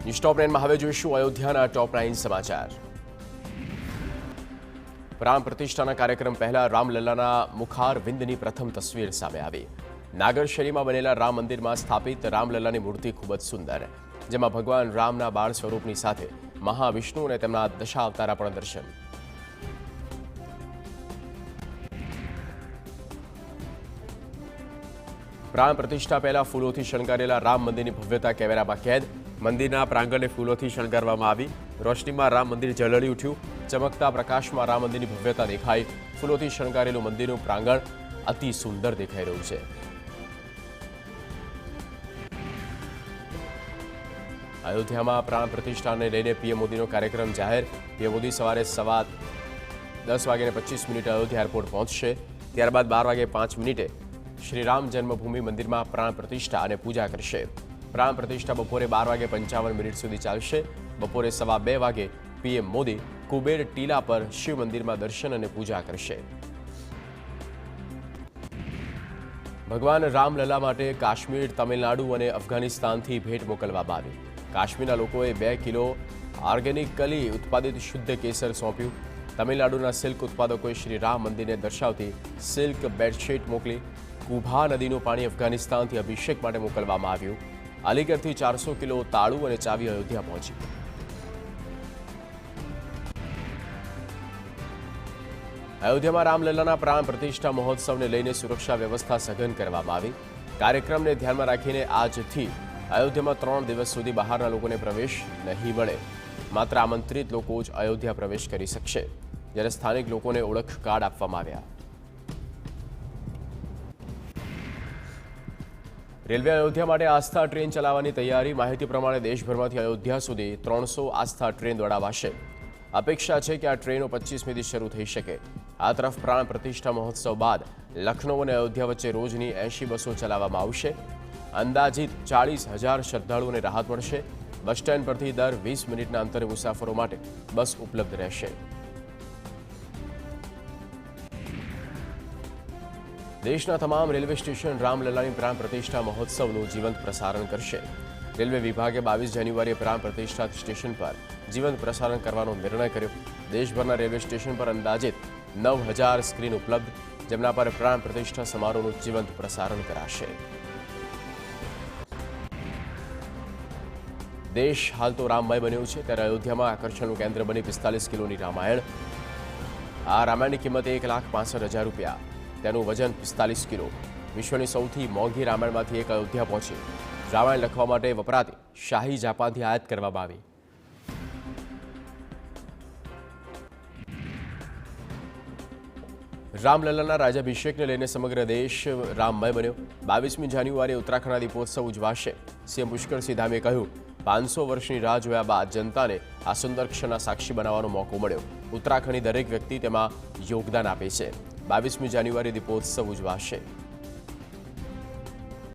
News ટોપ 9 માં હવે જોઈશું અયોધ્યાના ટોપ 9 સમાચાર। પ્રાણ પ્રતિષ્ઠાના કાર્યક્રમ પહેલા રામલલ્લાના મુખાર વિંદની પ્રથમ તસવીર સામે આવી। નાગર શૈલીમાં બનેલા રામ મંદિરમાં સ્થાપિત રામલલ્લાની મૂર્તિ ખૂબ જ સુંદર, જેમાં ભગવાન રામના બાળ સ્વરૂપની સાથે મહાવિષ્ણુ અને તેમના દશાવતારા પણ દર્શન। પ્રાણ પ્રતિષ્ઠા પહેલા ફૂલોથી શણગારેલા રામ મંદિરની ભવ્યતા કેમેરામાં કેદ। મંદિરના પ્રાંગણને ફૂલોથી શણગારવામાં આવી। રોશનીમાં રામ મંદિર ઝળહળી ઉઠ્યું। ચમકતા પ્રકાશમાં રામ મંદિરની ભવ્યતા દેખાઈ। ફૂલોથી શણગારેલું મંદિરનું પ્રાંગણ અતિ સુંદર દેખાઈ રહ્યું છે। અયોધ્યામાં પ્રાણ પ્રતિષ્ઠાને લઈને પીએમ મોદીનો કાર્યક્રમ જાહેર। પીએમ મોદી સવારે 10:25 અયોધ્યા એરપોર્ટ પહોંચશે। ત્યારબાદ 12:05 શ્રીરામ જન્મભૂમિ મંદિરમાં પ્રાણ પ્રતિષ્ઠા અને પૂજા કરશે। પ્રાણ પ્રતિષ્ઠા બપોરે 12:55 સુધી ચાલશે। બપોરે 2:15 પીએમ મોદી કુબેર ટીલા પર શિવ મંદિરમાં દર્શન અને પૂજા કરશે। ભગવાન રામલલ્લા માટે કાશ્મીર, તમિલનાડુ અને અફઘાનિસ્તાનથી ભેટ મોકલવામાં આવી। કાશ્મીરના લોકોએ 2 કિલો ઓર્ગેનિકલી ઉત્પાદિત શુદ્ધ કેસર સોંપ્યું। તમિલનાડુના સિલ્ક ઉત્પાદકોએ શ્રી રામ મંદિરને દર્શાવતી સિલ્ક બેડશીટ મોકલી। કુભા નદીનું પાણી અફઘાનિસ્તાનથી અભિષેક માટે મોકલવામાં આવ્યું। અલીગઢથી 400 કિલો તાળું અને ચાવી અયોધ્યા પહોંચી। અયોધ્યામાં રામલલ્લાના પ્રાણ પ્રતિષ્ઠા મહોત્સવને લઈને સુરક્ષા વ્યવસ્થા સઘન કરવામાં આવી। કાર્યક્રમને ધ્યાનમાં રાખીને આજથી અયોધ્યામાં 3 દિવસ સુધી બહારના લોકોને પ્રવેશ નહીં મળે। માત્ર આમંત્રિત લોકો જ અયોધ્યા પ્રવેશ કરી શકશે, જ્યારે સ્થાનિક લોકોને ઓળખ કાર્ડ આપવામાં આવ્યા। રેલવે અયોધ્યા માટે આસ્થા ટ્રેન ચલાવવાની તૈયારી। માહિતી પ્રમાણે દેશભરમાંથી અયોધ્યા સુધી 300 આસ્થા ટ્રેન દોડાવાશે। અપેક્ષા છે કે આ ટ્રેનો 25મીથી શરૂ થઈ શકે। આ તરફ પ્રાણ પ્રતિષ્ઠા મહોત્સવ બાદ લખનૌ અને અયોધ્યા વચ્ચે રોજની 80 બસો ચલાવવામાં આવશે। અંદાજિત 40,000 શ્રદ્ધાળુઓને રાહત મળશે। બસ સ્ટેન્ડ પરથી દર 20 મિનિટના અંતરે મુસાફરો માટે બસ ઉપલબ્ધ રહેશે। દેશના તમામ રેલવે સ્ટેશન રામલલ્લાની પ્રાણ પ્રતિષ્ઠા મહોત્સવનું જીવંત પ્રસારણ કરશે। રેલવે વિભાગે 22 જાન્યુઆરીએ પ્રાણ પ્રતિષ્ઠા સ્ટેશન પર જીવંત પ્રસારણ કરવાનો નિર્ણય કર્યો। દેશભરના રેલવે સ્ટેશન પર અંદાજિત 9,000 સ્ક્રીન ઉપલબ્ધ, જેમના પર પ્રાણ પ્રતિષ્ઠા સમારોહનું જીવંત પ્રસારણ કરાશે। દેશ હાલ તો રામમય બન્યો છે, ત્યારે અયોધ્યામાં આકર્ષણનું કેન્દ્ર બની 45 કિલોની રામાયણ। આ રામાયણની કિંમત ₹1,65,000। તેનું વજન 45 કિલો। વિશ્વની સૌથી મોંઘી રામાયણમાંથી એક અયોધ્યા પહોંચી। રામાયણ લખવા માટે વપરાતી શાહી જાપાનથી આયાત કરવામાં આવી। રામલલ્લાના રાજ્યાભિષેકને લઈને સમગ્ર દેશ રામમય બન્યો। 22મી જાન્યુઆરીએ ઉત્તરાખંડના દીપોત્સવ ઉજવાશે। સીએમ પુષ્કરસિંહ ધામીએ કહ્યું, 500 વર્ષની રાહ જોયા બાદ જનતાને આ સુંદર ક્ષણના સાક્ષી બનવાનો મોકો મળ્યો। ઉત્તરાખંડની દરેક વ્યક્તિ તેમાં યોગદાન આપે છે। 22મી જાન્યુઆરીએ દીપોત્સવ ઉજવાશે।